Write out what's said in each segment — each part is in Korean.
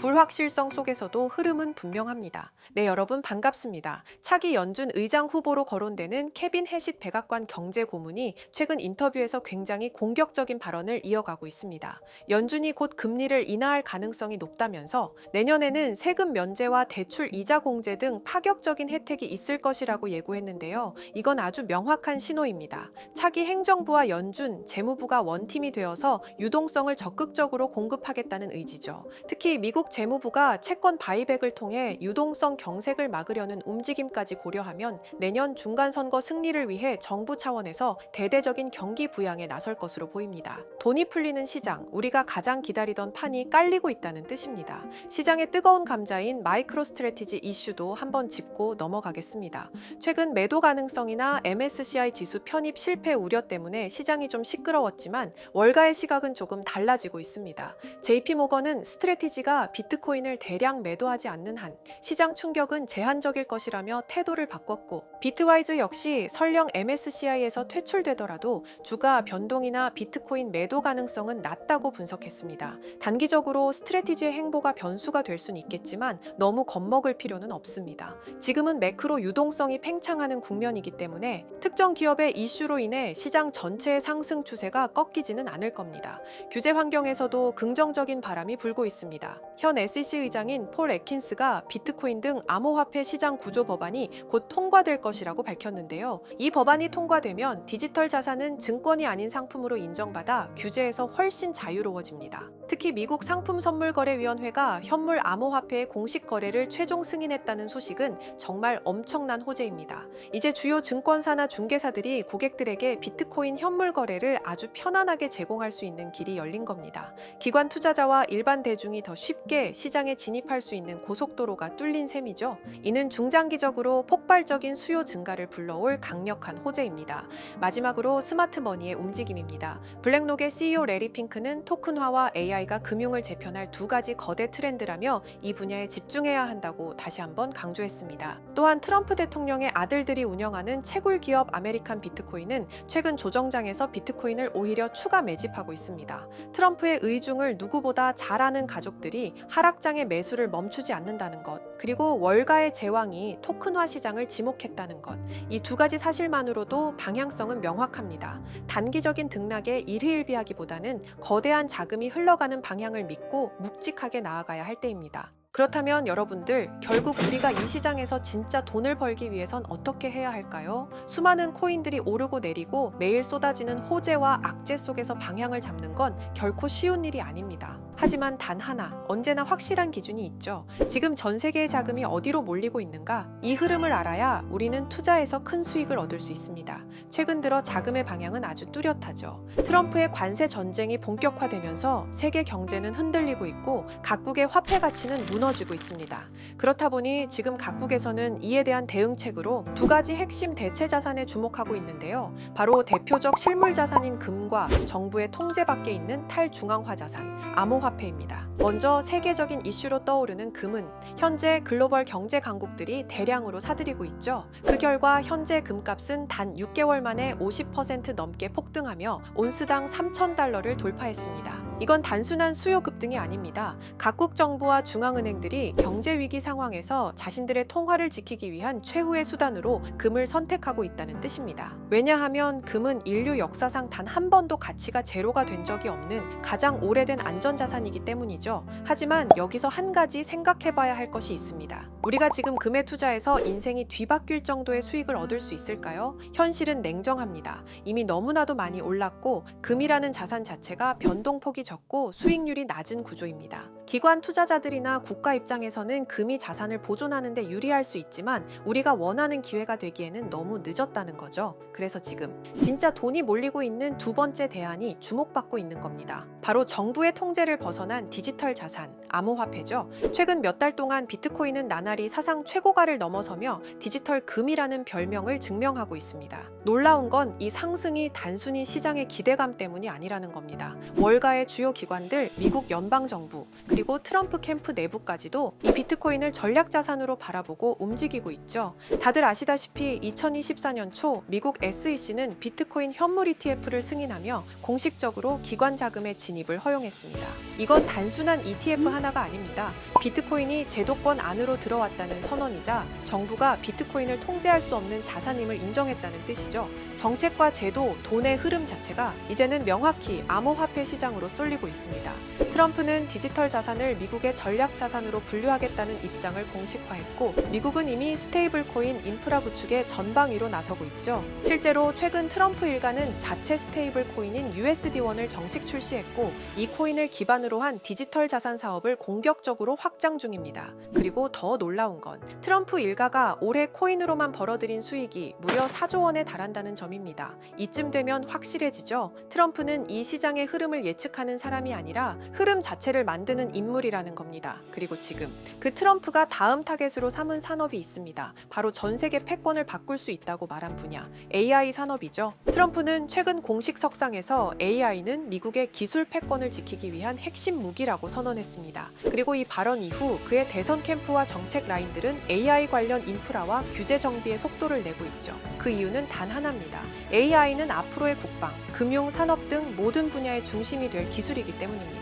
불확실성 속에서도 흐름은 분명합니다. 네, 여러분 반갑습니다. 차기 연준 의장 후보로 거론되는 케빈 해싯 백악관 경제고문이 최근 인터뷰에서 굉장히 공격적인 발언을 이어가고 있습니다. 연준이 곧 금리를 인하할 가능성이 높다면서 내년에는 세금 면제와 대출 이자 공제 등 파격적인 혜택이 있을 것이라고 예고했는데요. 이건 아주 명확한 신호입니다. 차기 행정부와 연준, 재무부가 원팀이 되어서 유동성을 적극적으로 공급하겠다는 의지죠. 특히 미국 재무부가 채권 바이백을 통해 유동성 경색을 막으려는 움직임까지 고려하면 내년 중간선거 승리를 위해 정부 차원에서 대대적인 경기 부양에 나설 것으로 보입니다. 돈이 풀리는 시장, 우리가 가장 기다리던 판이 깔리고 있다는 뜻입니다. 시장의 뜨거운 감자인 마이크로 스트래티지 이슈도 한번 짚고 넘어가겠습니다. 최근 매도 가능성이나 MSCI 지수 편입 실패 우려 때문에 시장이 좀 시끄러웠지만 월가의 시각은 조금 달라지고 있습니다. JP모건은 스트래티지가 비트코인을 대량 매도하지 않는 한 시장 충격은 제한적일 것이라며 태도를 바꿨고, 비트와이즈 역시 설령 MSCI에서 퇴출되더라도 주가 변동이나 비트코인 매도 가능성은 낮다고 분석했습니다. 단기적으로 스트래티지의 행보가 변수가 될 수는 있겠지만 너무 겁먹을 필요는 없습니다. 지금은 매크로 유동성이 팽창하는 국면이기 때문에 특정 기업의 이슈로 인해 시장 전체의 상승 추세가 꺾이지는 않을 겁니다. 규제 환경에서도 긍정적인 바람이 불고 있습니다. 현 SEC 의장인 폴 애킨스가 비트코인 등 암호화폐 시장 구조 법안이 곧 통과될 것이라고 밝혔는데요. 이 법안이 통과되면 디지털 자산은 증권이 아닌 상품으로 인정받아 규제에서 훨씬 자유로워집니다. 특히 미국 상품선물거래위원회가 현물 암호화폐의 공식 거래를 최종 승인했다는 소식은 정말 엄청난 호재입니다. 이제 주요 증권사나 중개사들이 고객들에게 비트코인 현물 거래를 아주 편안하게 제공할 수 있는 길이 열린 겁니다. 기관 투자자와 일반 대중이 더 쉽게 시장에 진입할 수 있는 고속도로가 뚫린 셈이죠. 이는 중장기적으로 폭발적인 수요 증가를 불러올 강력한 호재입니다. 마지막으로 스마트머니의 움직임입니다. 블랙록의 CEO 레리 핑크는 토큰화와 AI가 금융을 재편할 두 가지 거대 트렌드라며 이 분야에 집중해야 한다고 다시 한번 강조했습니다. 또한 트럼프 대통령의 아들들이 운영하는 채굴 기업 아메리칸 비트코인은 최근 조정장에서 비트코인을 오히려 추가 매집하고 있습니다. 트럼프의 의중을 누구보다 잘 아는 가족들이 하락장의 매수를 멈추지 않는다는 것, 그리고 월가의 제왕이 토큰화 시장을 지목했다는 것, 이 두 가지 사실만으로도 방향성은 명확합니다. 단기적인 등락에 일희일비하기보다는 거대한 자금이 흘러가는 방향을 믿고 묵직하게 나아가야 할 때입니다. 그렇다면 여러분들, 결국 우리가 이 시장에서 진짜 돈을 벌기 위해선 어떻게 해야 할까요? 수많은 코인들이 오르고 내리고 매일 쏟아지는 호재와 악재 속에서 방향을 잡는 건 결코 쉬운 일이 아닙니다. 하지만 단 하나, 언제나 확실한 기준이 있죠. 지금 전 세계의 자금이 어디로 몰리고 있는가? 이 흐름을 알아야 우리는 투자에서 큰 수익을 얻을 수 있습니다. 최근 들어 자금의 방향은 아주 뚜렷하죠. 트럼프의 관세 전쟁이 본격화되면서 세계 경제는 흔들리고 있고 각국의 화폐 가치는 무너지고 있습니다. 그렇다 보니 지금 각국에서는 이에 대한 대응책으로 두 가지 핵심 대체 자산에 주목하고 있는데요. 바로 대표적 실물 자산인 금과 정부의 통제 밖에 있는 탈중앙화 자산, 암호화폐입니다. 먼저 세계적인 이슈로 떠오르는 금은 현재 글로벌 경제 강국들이 대량으로 사들이고 있죠. 그 결과 현재 금값은 단 6개월 만에 50% 넘게 폭등하며 온스당 3,000달러를 돌파했습니다. 이건 단순한 수요 급등이 아닙니다. 각국 정부와 중앙은행들이 경제 위기 상황에서 자신들의 통화를 지키기 위한 최후의 수단으로 금을 선택하고 있다는 뜻입니다. 왜냐하면 금은 인류 역사상 단 한 번도 가치가 제로가 된 적이 없는 가장 오래된 안전자산이기 때문이죠. 하지만 여기서 한 가지 생각해봐야 할 것이 있습니다. 우리가 지금 금에 투자해서 인생이 뒤바뀔 정도의 수익을 얻을 수 있을까요? 현실은 냉정합니다. 이미 너무나도 많이 올랐고 금이라는 자산 자체가 변동폭이 적고 수익률이 낮은 구조입니다. 기관 투자자들이나 국가 입장에서는 금이 자산을 보존하는 데 유리할 수 있지만 우리가 원하는 기회가 되기에는 너무 늦었다는 거죠. 그래서 지금 진짜 돈이 몰리고 있는 두 번째 대안이 주목받고 있는 겁니다. 바로 정부의 통제를 벗어난 디지털 자산, 암호화폐죠. 최근 몇 달 동안 비트코인은 나날이 사상 최고가를 넘어서며 디지털 금이라는 별명을 증명하고 있습니다. 놀라운 건 이 상승이 단순히 시장의 기대감 때문이 아니라는 겁니다. 월가의 주요 기관들, 미국 연방정부, 그리고 트럼프 캠프 내부까지도 이 비트코인을 전략 자산으로 바라보고 움직이고 있죠. 다들 아시다시피 2024년 초 미국 SEC는 비트코인 현물 ETF를 승인하며 공식적으로 기관 자금의 진입을 허용했습니다. 이건 단순한 ETF 하나가 아닙니다. 비트코인이 제도권 안으로 들어왔다는 선언이자 정부가 비트코인을 통제할 수 없는 자산임을 인정했다는 뜻이죠. 정책과 제도, 돈의 흐름 자체가 이제는 명확히 암호화폐 시장으로 쏠리고 있습니다. 트럼프는 디지털 자산을 미국의 전략 자산으로 분류하겠다는 입장을 공식화했고, 미국은 이미 스테이블 코인 인프라 구축에 전방위로 나서고 있죠. 실제로 최근 트럼프 일가는 자체 스테이블 코인인 USD1을 정식 출시했고, 이 코인을 기반으로 한 디지털 자산 사업을 공격적으로 확장 중입니다. 그리고 더 놀라운 건 트럼프 일가가 올해 코인으로만 벌어들인 수익이 무려 4조 원에 달한다는 점입니다. 이쯤 되면 확실해지죠. 트럼프는 이 시장의 흐름을 예측하는 사람이 아니라 흐름 자체를 만드는 인물이라는 겁니다. 그리고 지금 그 트럼프가 다음 타겟으로 삼은 산업이 있습니다. 바로 전 세계 패권을 바꿀 수 있다고 말한 분야, AI 산업이죠. 트럼프는 최근 공식 석상에서 AI는 미국의 기술 패권을 지키기 위한 핵심 무기라고 선언했습니다. 그리고 이 발언 이후 그의 대선 캠프와 정책 라인들은 AI 관련 인프라와 규제 정비의 속도를 내고 있죠. 그 이유는 단 하나입니다. AI는 앞으로의 국방, 금융, 산업 등 모든 분야의 중심이 될 기술이기 때문입니다.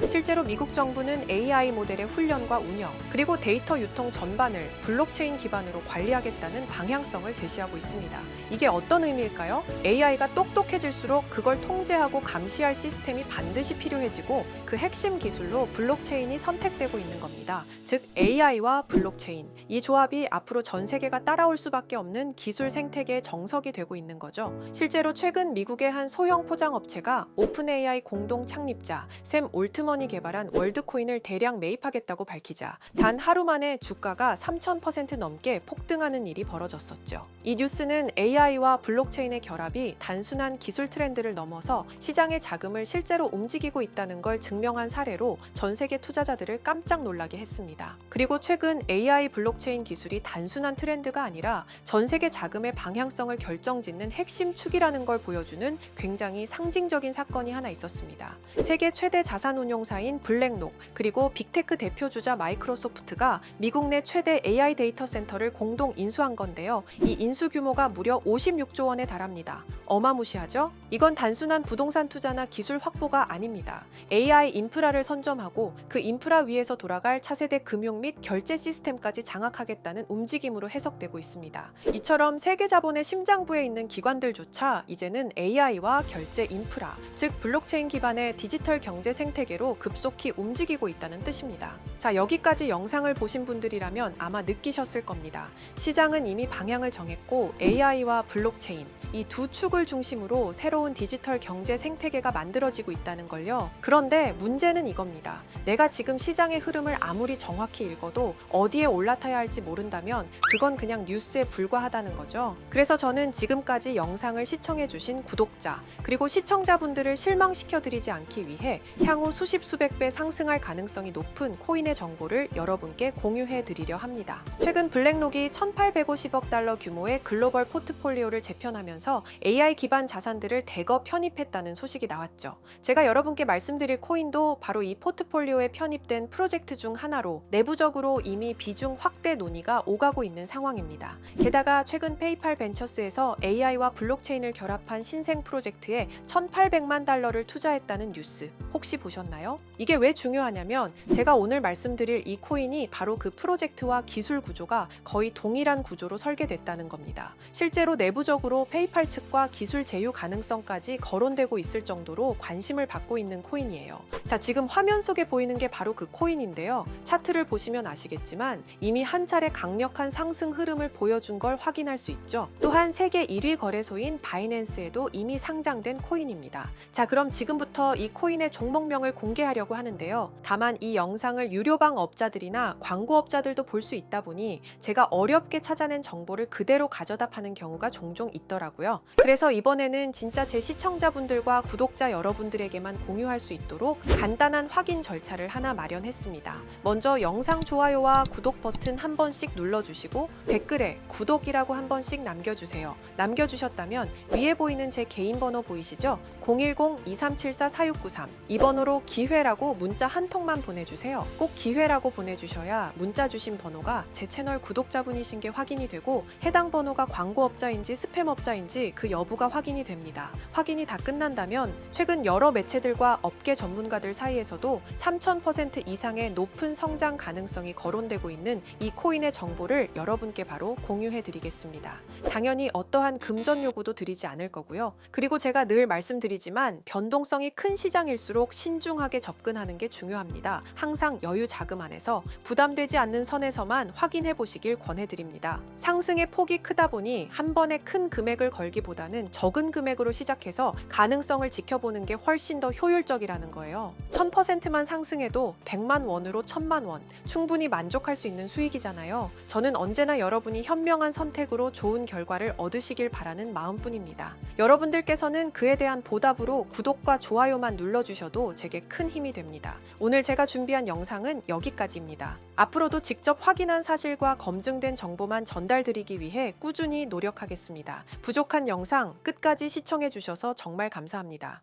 실제로 미국 정부는 AI 모델의 훈련과 운영, 그리고 데이터 유통 전반을 블록체인 기반으로 관리하겠다는 방향성을 제시하고 있습니다. 이게 어떤 의미일까요? AI가 똑똑해질수록 그걸 통제하고 감시할 시스템이 반드시 필요해지고, 그 핵심 기술로 블록체인이 선택되고 있는 겁니다. 즉 AI와 블록체인, 이 조합이 앞으로 전 세계가 따라올 수밖에 없는 기술 생태계의 정석이 되고 있는 거죠. 실제로 최근 미국의 한 소형 포장업체가 오픈 AI 공동 창립자 샘 올트먼이 개발한 월드코인을 대량 매입하겠다고 밝히자 단 하루 만에 주가가 3000% 넘게 폭등하는 일이 벌어졌었죠. 이 뉴스는 AI와 블록체인의 결합이 단순한 기술 트렌드를 넘어서 시장의 자금을 실제로 움직이고 있다는 걸 증명한 사례로 전 세계 투자자들을 깜짝 놀라게 했습니다. 그리고 최근 AI 블록체인 기술이 단순한 트렌드가 아니라 전 세계 자금의 방향성을 결정짓는 핵심 축이라는 걸 보여주는 굉장히 상징적인 사건이 하나 있었습니다. 세계 최대 자산운용사인 블랙록, 그리고 빅테크 대표주자 마이크로소프트가 미국 내 최대 AI 데이터 센터를 공동 인수한 건데요. 이 인수 규모가 무려 56조 원에 달합니다. 어마무시하죠? 이건 단순한 부동산 투자나 기술 확보가 아닙니다. AI 인프라를 선점하고 그 인프라 위에서 돌아갈 차세대 금융 및 결제 시스템까지 장악하겠다는 움직임으로 해석되고 있습니다. 이처럼 세계 자본의 심장부에 있는 기관들조차 이제는 AI와 결제 인프라, 즉 블록체인 기반의 디지털 경제 생태계로 급속히 움직이고 있다는 뜻입니다. 자, 여기까지 영상을 보신 분들이라면 아마 느끼셨을 겁니다. 시장은 이미 방향을 정했고 AI와 블록체인, 이 두 축을 중심으로 새로운 디지털 경제 생태계가 만들어지고 있다는 걸요. 그런데 문제는 이겁니다. 내가 지금 시장의 흐름을 아무리 정확히 읽어도 어디에 올라타야 할지 모른다면 그건 그냥 뉴스에 불과하다는 거죠. 그래서 저는 지금까지 영상을 시청해주신 구독자, 그리고 시청자분들을 실망시켜드리지 않기 위해 향후 수십 수백 배 상승할 가능성이 높은 코인의 정보를 여러분께 공유해드리려 합니다. 최근 블랙록이 1850억 달러 규모의 글로벌 포트폴리오를 재편하면서 AI 기반 자산들을 대거 편입했다는 소식이 나왔죠. 제가 여러분께 말씀드릴 코인도 바로 이 포트폴리오에 편입된 프로젝트 중 하나로 내부적으로 이미 비중 확대 논의가 오가고 있는 상황입니다. 게다가 최근 페이팔 벤처스에서 AI와 블록체인을 결합한 신생 프로젝트에 1,800만 달러를 투자했다는 뉴스 혹시 보셨나요? 이게 왜 중요하냐면 제가 오늘 말씀드릴 이 코인이 바로 그 프로젝트와 기술 구조가 거의 동일한 구조로 설계됐다는 겁니다. 실제로 내부적으로 페이팔 측과 기술 제휴 가능성까지 거론되고 있을 정도로 관심을 받고 있는 코인이에요. 자, 지금 화면 속에 보이는 게 바로 그 코인인데요. 차트를 보시면 아시겠지만 이미 한 차례 강력한 상승 흐름을 보여준 걸 확인할 수 있죠. 또한 세계 1위 거래소인 바이낸스에도 이미 상장된 코인입니다. 자, 그럼 지금부터 이 코인의 종목명을 공개하려고 하는데요. 다만 이 영상을 유료방 업자들이나 광고업자들도 볼 수 있다 보니 제가 어렵게 찾아낸 정보를 그대로 가져다 파는 경우가 종종 있더라고요. 그래서 이번에는 진짜 제 시청자분들과 구독자 여러분들에게만 공유할 수 있도록 간단한 확인 절차를 하나 마련했습니다. 먼저 영상 좋아요와 구독 버튼 한 번씩 눌러주시고 댓글에 구독이라고 한 번씩 남겨주세요. 남겨주셨다면 위에 보이는 제 개인 번호 보이시죠? 010-2374-4693 이 번호로 기회라고 문자 한 통만 보내주세요. 꼭 기회라고 보내주셔야 문자 주신 번호가 제 채널 구독자분이신 게 확인이 되고 해당 번호가 광고업자인지 스팸업자인지 그 여부가 확인이 됩니다. 확인이 다 끝난다면 최근 여러 매체들과 업계 전문가들 사이에서도 3000% 이상의 높은 성장 가능성이 거론되고 있는 이 코인의 정보를 여러분께 바로 공유해 드리겠습니다. 당연히 어떠한 금전 요구도 드리지 않을 거고요. 그리고 제가 늘 말씀드리지만 변동성이 큰 시장일수록 신중하게 접근하는 게 중요합니다. 항상 여유 자금 안에서 부담되지 않는 선에서만 확인해 보시길 권해드립니다. 상승의 폭이 크다 보니 한 번에 큰 금액을 걸기보다는 적은 금액으로 시작해서 가능성을 지켜보는 게 훨씬 더 효율적이라는 거예요. 1000%만 상승해도 100만 원으로 1000만 원, 충분히 만족할 수 있는 수익이잖아요. 저는 언제나 여러분이 현명한 선택으로 좋은 결과를 얻으시길 바라는 마음뿐입니다. 여러분들께서는 그에 대한 보답으로 구독과 좋아요만 눌러주셔도 제게 큰 힘이 됩니다. 오늘 제가 준비한 영상은 여기까지입니다. 앞으로도 직접 확인한 사실과 검증된 정보만 전달드리기 위해 꾸준히 노력하겠습니다. 부족한 영상 끝까지 시청해 주셔서 정말 감사합니다.